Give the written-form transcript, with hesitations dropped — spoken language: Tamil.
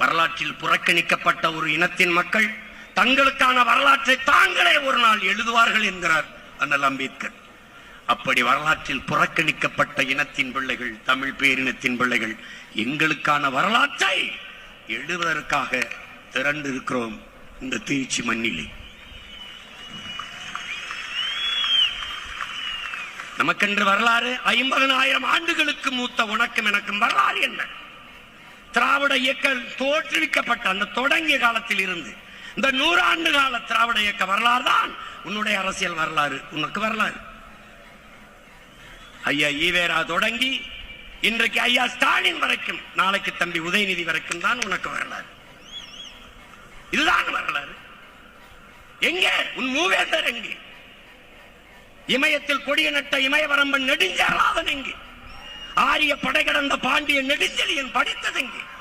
வரலாற்றில் புறக்கணிக்கப்பட்ட ஒரு இனத்தின் மக்கள் தங்களுக்கான வரலாற்றை தாங்களே ஒரு நாள் எழுதுவார்கள் என்கிறார் அண்ணல் அம்பேத்கர். அப்படி வரலாற்றில் புறக்கணிக்கப்பட்ட இனத்தின் பிள்ளைகள், தமிழ் பேரினத்தின் பிள்ளைகள் எங்களுக்கான வரலாற்றை எழுதுவதற்காக திரண்டு இருக்கிறோம் இந்த திருச்சி மண்ணிலே. நமக்கென்று வரலாறு 50,000 ஆண்டுகளுக்கு மூத்த உனக்கும் எனக்கும் வரலாறு என்ன? திராவிட இயக்கம் தோற்றுவிக்கப்பட்ட அந்த தொடங்கிய காலத்தில் இருந்து இந்த 100 ஆண்டு கால திராவிட இயக்க வரலாறு தான் உன்னுடைய அரசியல் வரலாறு, உனக்கு வரலாறு. ஐயா ஈவேரா தொடங்கி இன்றைக்கு ஐயா ஸ்டாலின் வரைக்கும், நாளைக்கு தம்பி உதயநிதி வரைக்கும் தான் உனக்கு வரலாறு. இதுதான் வரலாறு. எங்கே உன் மூவேந்தர்? எங்கே இமயத்தில் கொடிய நட்ட இமயவரம்பன் நெடுஞ்செழியன் எங்கே? ஆரிய படை கடந்த பாண்டிய நெடுஞ்செழியன் படித்ததெங்கே?